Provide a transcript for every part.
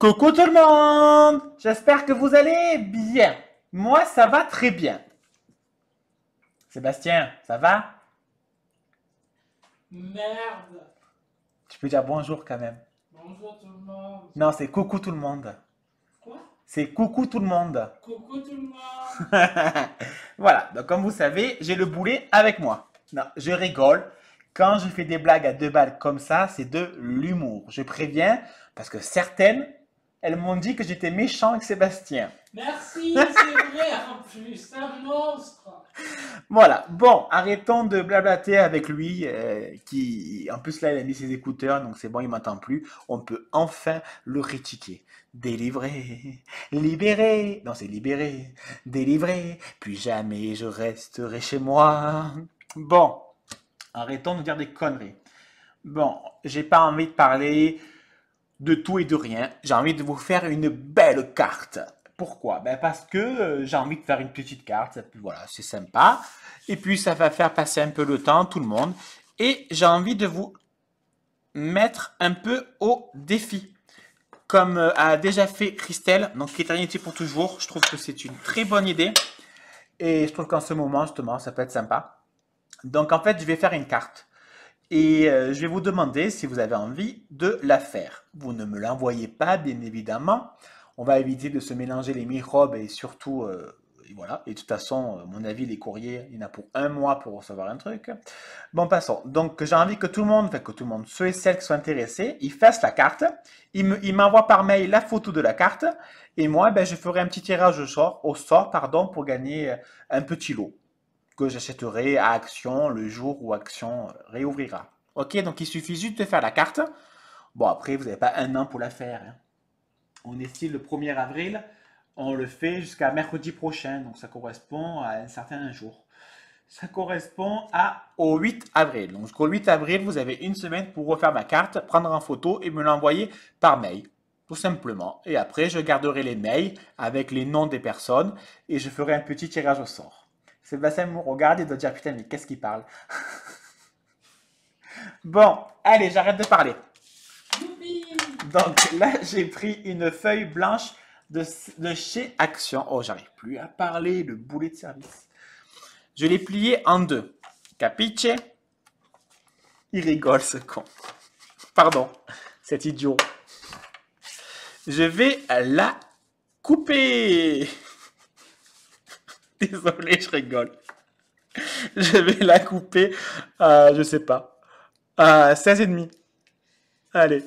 Coucou tout le monde! J'espère que vous allez bien. Moi, ça va très bien. Sébastien, ça va? Merde! Tu peux dire bonjour quand même. Bonjour tout le monde! Non, c'est coucou tout le monde. Quoi? C'est coucou tout le monde. Coucou tout le monde! Voilà, donc comme vous savez, j'ai le boulet avec moi. Non, je rigole. Quand je fais des blagues à deux balles comme ça, c'est de l'humour. Je préviens, parce que certaines, elles m'ont dit que j'étais méchant avec Sébastien. Merci, c'est vrai en plus, un monstre! Voilà, bon, arrêtons de blablater avec lui, qui, en plus là, il a mis ses écouteurs, donc c'est bon, il m'entend plus. On peut enfin le critiquer. Délivré, libéré, non c'est libéré, délivré, plus jamais je resterai chez moi. Bon, arrêtons de dire des conneries. Bon, j'ai pas envie de parler de tout et de rien. J'ai envie de vous faire une belle carte. Pourquoi? Ben parce que j'ai envie de faire une petite carte. Puis voilà, c'est sympa. Et puis ça va faire passer un peu le temps, tout le monde. Et j'ai envie de vous mettre un peu au défi. Comme a déjà fait Christelle, donc l'éternité pour toujours. Je trouve que c'est une très bonne idée. Et je trouve qu'en ce moment, justement, ça peut être sympa. Donc en fait, je vais faire une carte. Et je vais vous demander si vous avez envie de la faire. Vous ne me l'envoyez pas, bien évidemment. On va éviter de se mélanger les microbes et surtout, et voilà. Et de toute façon, à mon avis, les courriers, il y en a pour un mois pour recevoir un truc. Bon, passons. Donc, j'ai envie que tout le monde, enfin que tout le monde, ceux et celles qui sont intéressés, ils fassent la carte. Ils m'envoient par mail la photo de la carte. Et moi, ben, je ferai un petit tirage au sort, pardon, pour gagner un petit lot que j'achèterai à Action le jour où Action réouvrira. Ok, donc il suffit juste de faire la carte. Bon, après, vous n'avez pas un an pour la faire, hein. On estime le 1er avril, on le fait jusqu'à mercredi prochain, donc ça correspond à un certain jour. Ça correspond au 8 avril. Donc jusqu'au 8 avril, vous avez une semaine pour refaire ma carte, prendre en photo et me l'envoyer par mail. Tout simplement. Et après, je garderai les mails avec les noms des personnes et je ferai un petit tirage au sort. Sébastien me regarde et doit dire putain, mais qu'est-ce qu'il parle? Bon, allez, j'arrête de parler. Youpi! Donc là, j'ai pris une feuille blanche de chez Action. Oh, j'arrive plus à parler, le boulet de service. Je l'ai plié en deux. Capiche? Il rigole, ce con. Pardon, cet idiot. Je vais la couper. Désolé, je rigole. Je vais la couper à, je sais pas, à 16,5. Allez.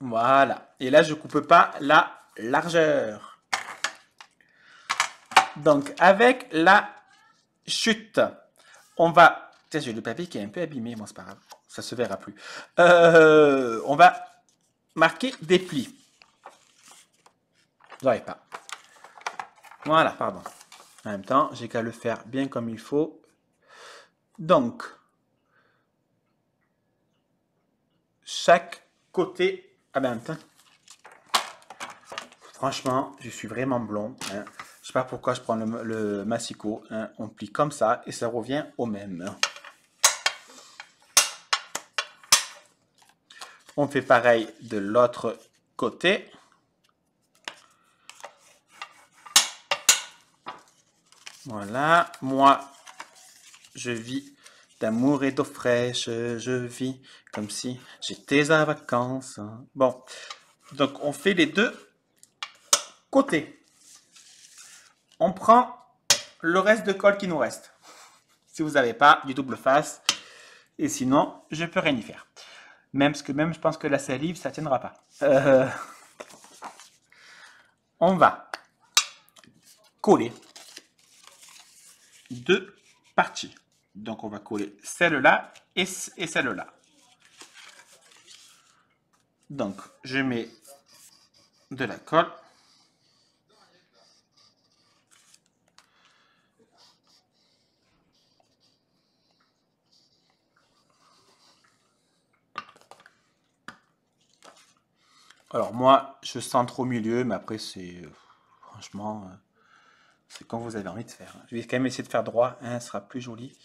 Voilà. Et là, je coupe pas la largeur. Donc, avec la chute, on va... Tiens, j'ai le papier qui est un peu abîmé. Bon, c'est pas grave. Ça se verra plus. On va marquer des plis. J'arrive pas. Voilà, pardon. En même temps, j'ai qu'à le faire bien comme il faut. Donc, chaque côté... Ah ben, attends. Franchement, je suis vraiment blond. Hein. Je sais pas pourquoi je prends le massicot. Hein. On plie comme ça et ça revient au même. On fait pareil de l'autre côté. Voilà. Moi, je vis d'amour et d'eau fraîche. Je vis comme si j'étais en vacances. Bon. Donc, on fait les deux côtés. On prend le reste de colle qui nous reste. Si vous n'avez pas du double face. Et sinon, je peux rien y faire. Même parce que même je pense que la salive, ça tiendra pas. On va coller deux parties. Donc on va coller celle-là et celle-là. Donc je mets de la colle. Alors moi, je centre au milieu, mais après c'est franchement, c'est comme vous avez envie de faire. Je vais quand même essayer de faire droit, hein, ce sera plus joli.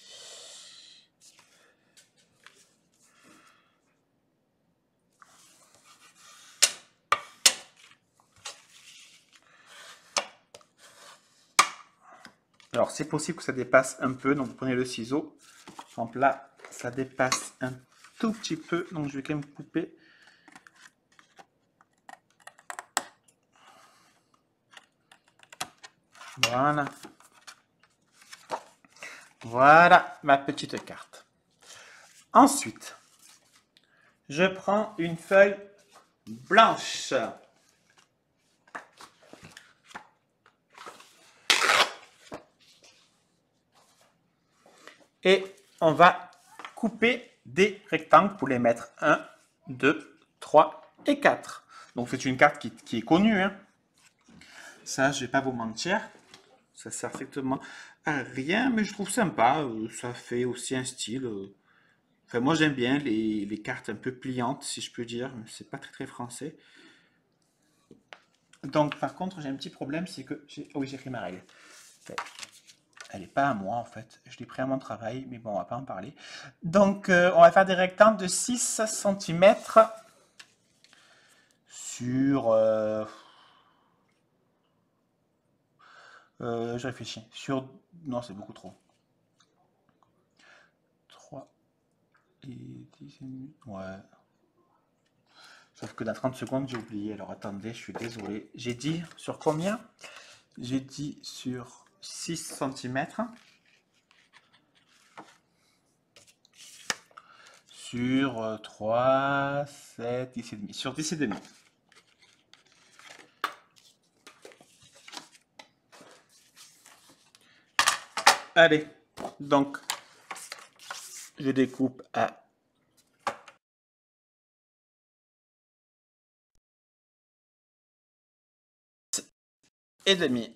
Alors, c'est possible que ça dépasse un peu, donc vous prenez le ciseau. Par exemple, là, ça dépasse un tout petit peu, donc je vais quand même couper. Voilà. Voilà ma petite carte. Ensuite, je prends une feuille blanche. Et on va couper des rectangles pour les mettre 1, 2, 3 et 4. Donc c'est une carte qui est connue. Hein. Ça, je ne vais pas vous mentir. Ça sert strictement à rien, mais je trouve sympa. Ça fait aussi un style. Enfin, moi j'aime bien les cartes un peu pliantes, si je peux dire. C'est pas très très français. Donc par contre, j'ai un petit problème, c'est que oh oui, j'ai pris ma règle. Enfin, elle n'est pas à moi en fait. Je l'ai pris à mon travail, mais bon, on va pas en parler. Donc on va faire des rectangles de 6 cm sur... je réfléchis. Sur... Non, c'est beaucoup trop. 3 et 10 et demi. Ouais. Sauf que dans 30 secondes, j'ai oublié. Alors attendez, je suis désolé. J'ai dit sur combien? J'ai dit sur 6 cm. Sur 3, 7, 10 et demi. Sur 10 et demi. Allez, donc je découpe à et demi.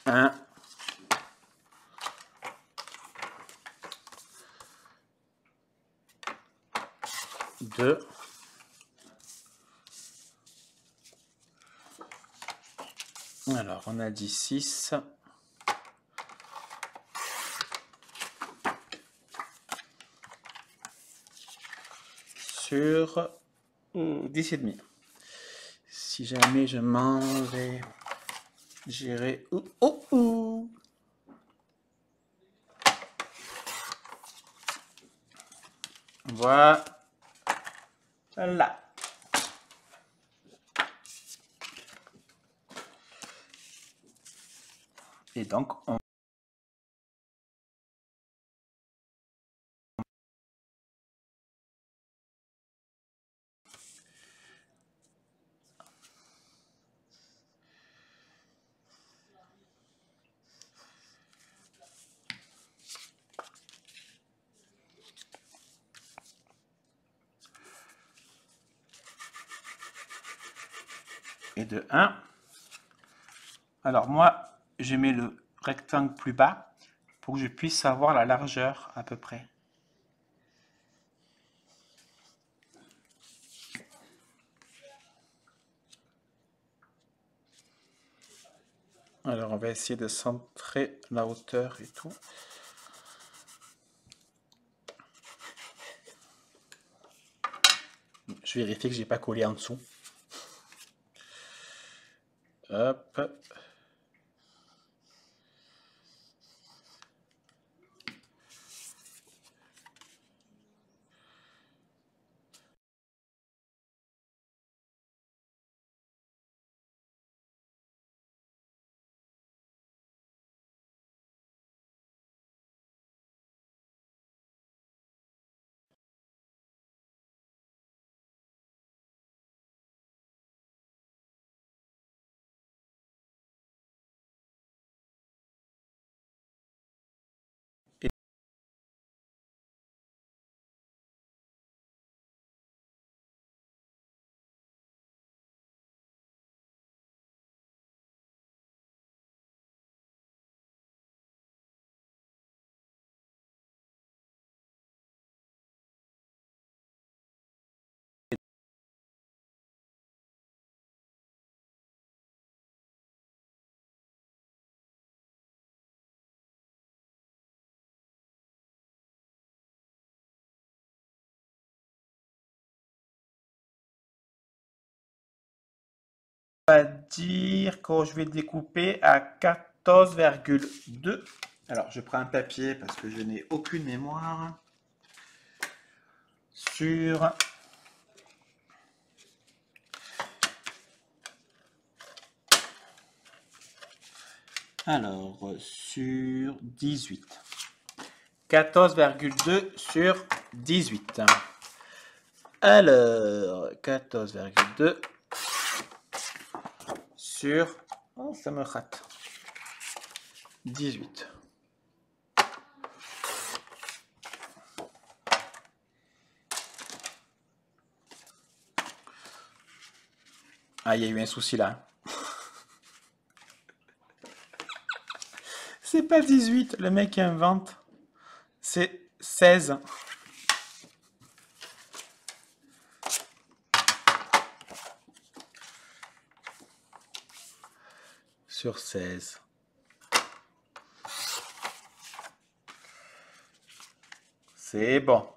1, 2, alors on a dit 6, sur 10 et demi. Si jamais je m'en vais, j'irai... Voilà. Et donc, on... Et de 1. Alors moi, je mets le rectangle plus bas pour que je puisse avoir la largeur à peu près. Alors on va essayer de centrer la hauteur et tout. Je vérifie que j'ai pas collé en dessous. Hop. On va dire que je vais découper à 4 14,2. Alors, je prends un papier parce que je n'ai aucune mémoire. Sur... Alors, sur 18. 14,2 sur 18. Alors, 14,2 sur... Oh, ça me rate. 18. Ah, il y a eu un souci là. C'est pas 18, le mec invente. C'est 16. Sur 16. C'est bon.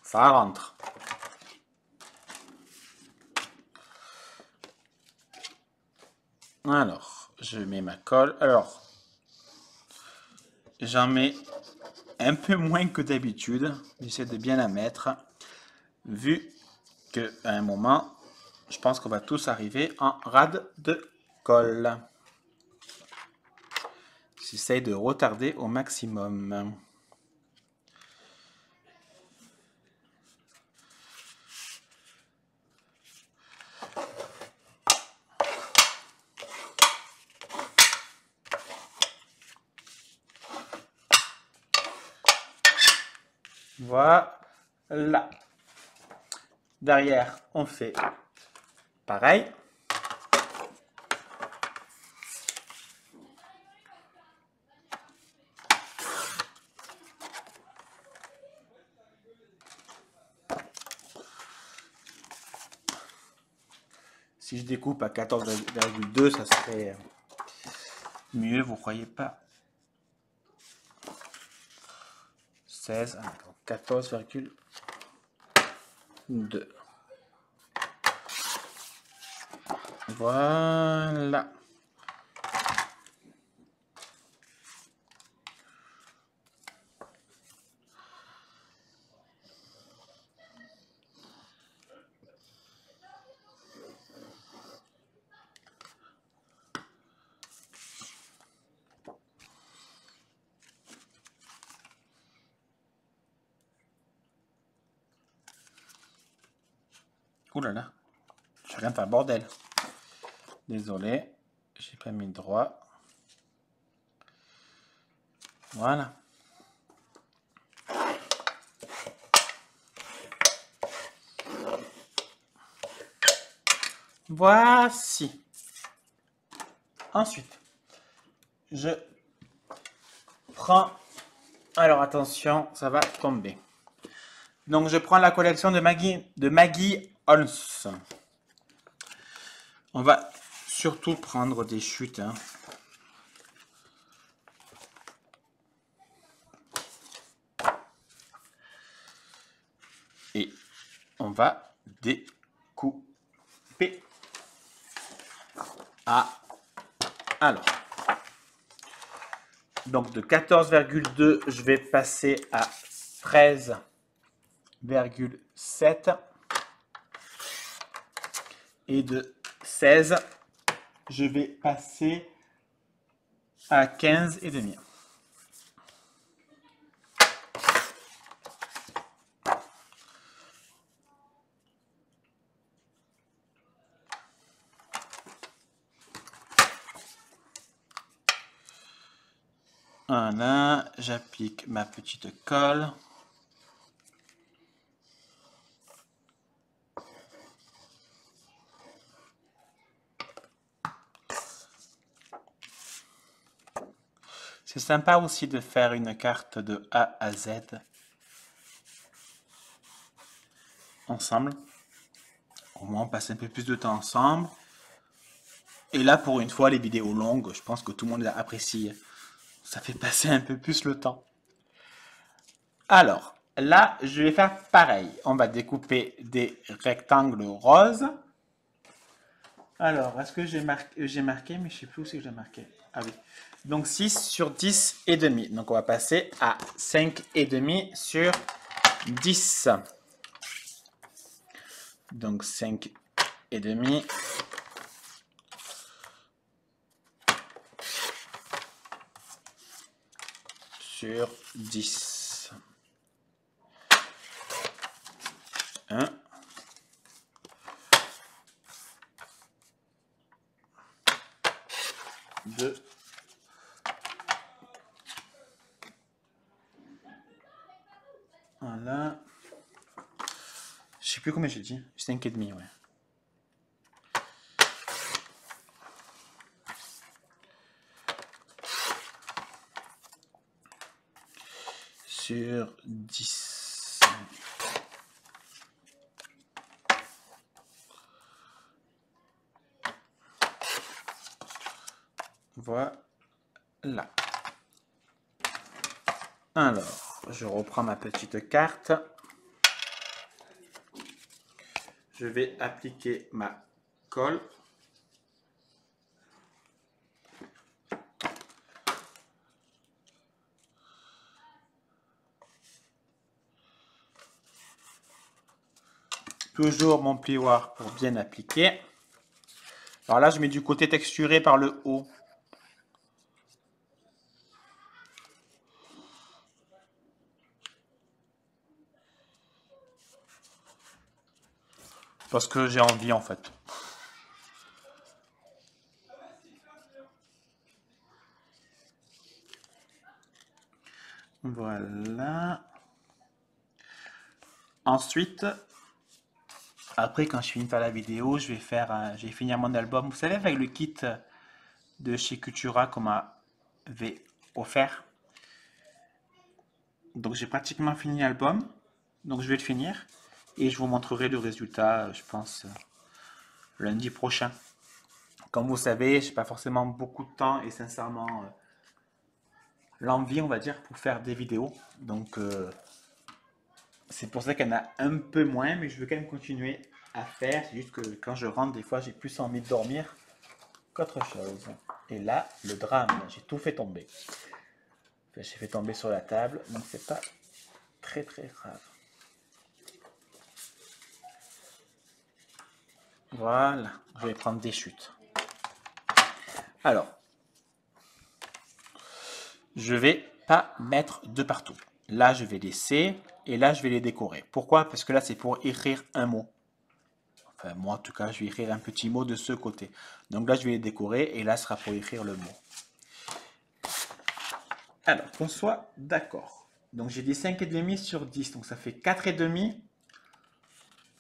Ça rentre. Alors, je mets ma colle. Alors, j'en mets un peu moins que d'habitude. J'essaie de bien la mettre. Vu qu'à un moment, je pense qu'on va tous arriver en rade de colle. J'essaie de retarder au maximum. Voilà. Derrière, on fait pareil. Si je découpe à 14,2, ça serait mieux, vous croyez pas? 16, 14,2. Voilà. Ouh là là, je viens de faire bordel. Désolé, j'ai pas mis droit. Voilà. Voici. Ensuite, je prends... Alors attention, ça va tomber. Donc je prends la collection de Maggie Holmes. On va surtout prendre des chutes. Hein. Et on va découper. Alors. Donc de 14,2, je vais passer à 13,7. Et de 16, je vais passer à 15,5. Voilà, j'applique ma petite colle. C'est sympa aussi de faire une carte de A à Z ensemble. Au moins on passe un peu plus de temps ensemble. Et là, pour une fois, les vidéos longues, je pense que tout le monde apprécie. Ça fait passer un peu plus le temps. Alors, là, je vais faire pareil. On va découper des rectangles roses. Alors, est-ce que j'ai marqué, mais je sais plus où c'est que j'ai marqué. Ah oui. Donc 6 sur 10 et demi. Donc on va passer à 5 et demi sur 10. Donc 5 et demi sur 10. 1. 2. Voilà. Je sais plus combien j'ai dit. 5 et demi, ouais. Sur 10. Voilà. Alors, je reprends ma petite carte. Je vais appliquer ma colle. Toujours mon plioir pour bien appliquer. Alors là, je mets du côté texturé par le haut. Parce que j'ai envie en fait. Voilà. Ensuite, après quand je finis de faire la vidéo, je vais finir mon album. Vous savez, avec le kit de chez Cultura qu'on m'avait offert. Donc j'ai pratiquement fini l'album. Donc je vais le finir. Et je vous montrerai le résultat, je pense, lundi prochain. Comme vous savez, j'ai pas forcément beaucoup de temps et sincèrement l'envie, on va dire, pour faire des vidéos. Donc c'est pour ça qu'il y en a un peu moins, mais je veux quand même continuer à faire. C'est juste que quand je rentre, des fois, j'ai plus envie de dormir qu'autre chose. Et là, le drame, j'ai tout fait tomber. Enfin, j'ai fait tomber sur la table, donc c'est pas très très grave. Voilà, je vais prendre des chutes. Alors, je vais pas mettre de partout. Là, je vais laisser et là, je vais les décorer. Pourquoi? Parce que là, c'est pour écrire un mot. Enfin, moi, en tout cas, je vais écrire un petit mot de ce côté. Donc là, je vais les décorer et là, ce sera pour écrire le mot. Alors, qu'on soit d'accord. Donc, j'ai dit 5,5 sur 10. Donc, ça fait 4,5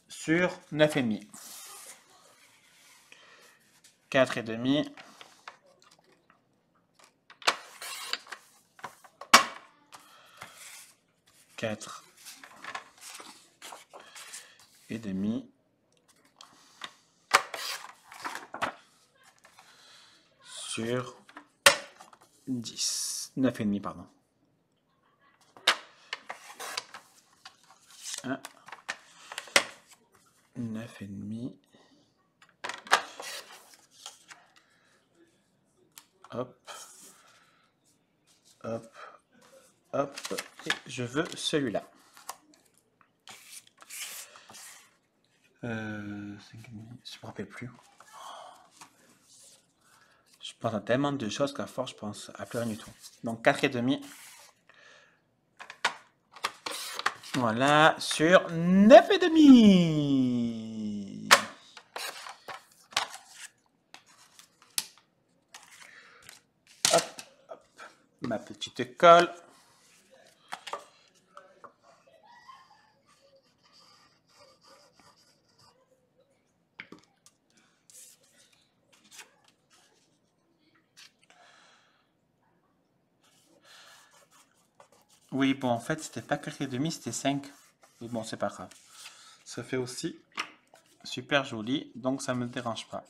sur 9,5. 4,5 4 et demi sur 10. 9,5, pardon. 1, 9,5. Hop. Hop. Hop. Et je veux celui-là. 5,5. Je ne me rappelle plus. Je pense à tellement de choses qu'à force, je pense à plus rien du tout. Donc 4,5. Voilà, sur 9,5. Hop, hop. Ma petite colle. Oui, bon, en fait, c'était pas 4,5, c'était 5. Mais bon, c'est pas grave. Ça fait aussi super joli, donc ça me dérange pas.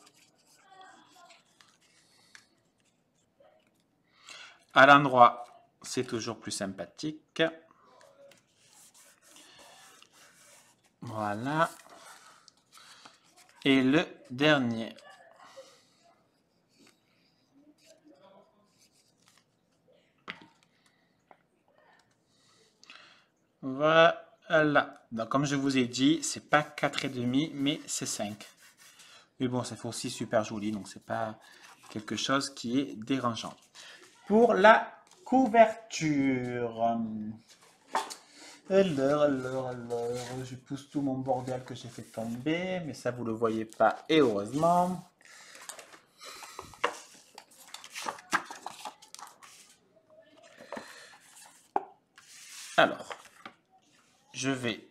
À l'endroit, c'est toujours plus sympathique. Voilà. Et le dernier. Voilà. Donc, comme je vous ai dit, c'est pas 4,5, mais c'est 5. Mais bon, ça fait aussi super joli, donc c'est pas quelque chose qui est dérangeant. Pour la couverture. Alors, je pousse tout mon bordel que j'ai fait tomber, mais ça vous le voyez pas, et heureusement. Alors, je vais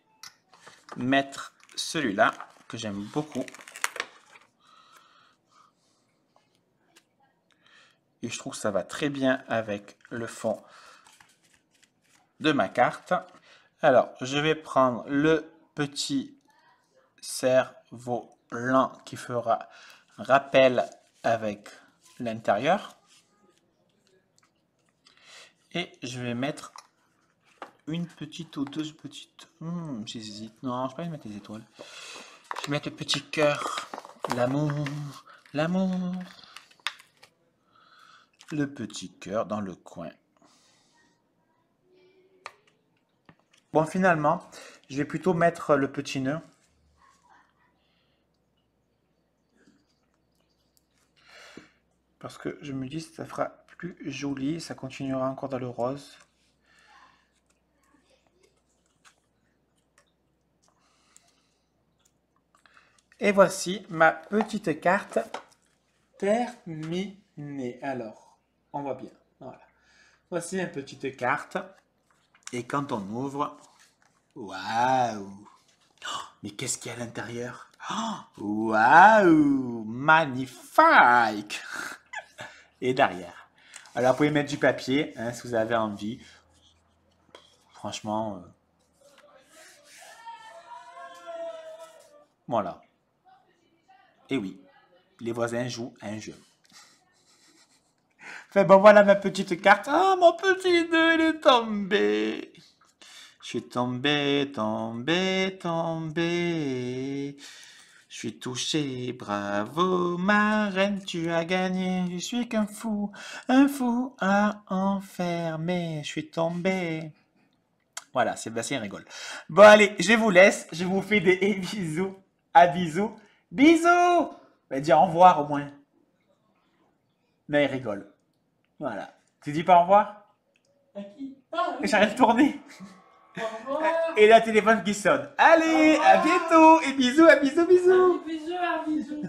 mettre celui-là que j'aime beaucoup. Et je trouve que ça va très bien avec le fond de ma carte. Alors, je vais prendre le petit cerf-volant qui fera rappel avec l'intérieur. Et je vais mettre une petite ou deux petites. J'hésite. Non, je vais pas mettre les étoiles. Je vais mettre le petit cœur. L'amour. L'amour. Le petit cœur dans le coin. Bon, finalement, je vais plutôt mettre le petit nœud. Parce que je me dis que ça fera plus joli. Ça continuera encore dans le rose. Et voici ma petite carte terminée. Alors, on voit bien. Voilà. Voici ma petite carte. Et quand on ouvre, waouh! Mais qu'est-ce qu'il y a à l'intérieur? Waouh! Magnifique! Et derrière. Alors, vous pouvez mettre du papier, hein, si vous avez envie. Franchement, voilà. Et oui, les voisins jouent à un jeu. Enfin bon, voilà ma petite carte. Ah, mon petit nœud, il est tombé. Je suis tombé, tombé, tombé. Je suis touché, bravo, ma reine, tu as gagné. Je suis qu'un fou, un fou à enfermer. Je suis tombé. Voilà, Sébastien rigole. Bon, allez, je vous laisse. Je vous fais des bisous. À bisous. Bisous! Va dire au revoir au moins. Là, il rigole. Voilà. Tu dis pas au revoir? À qui? Ah oui. J'arrête de tourner. Au revoir. Et là, téléphone qui sonne. Allez, à bientôt. Et bisous, à bisous, bisous. Allez, bisous, à bisous.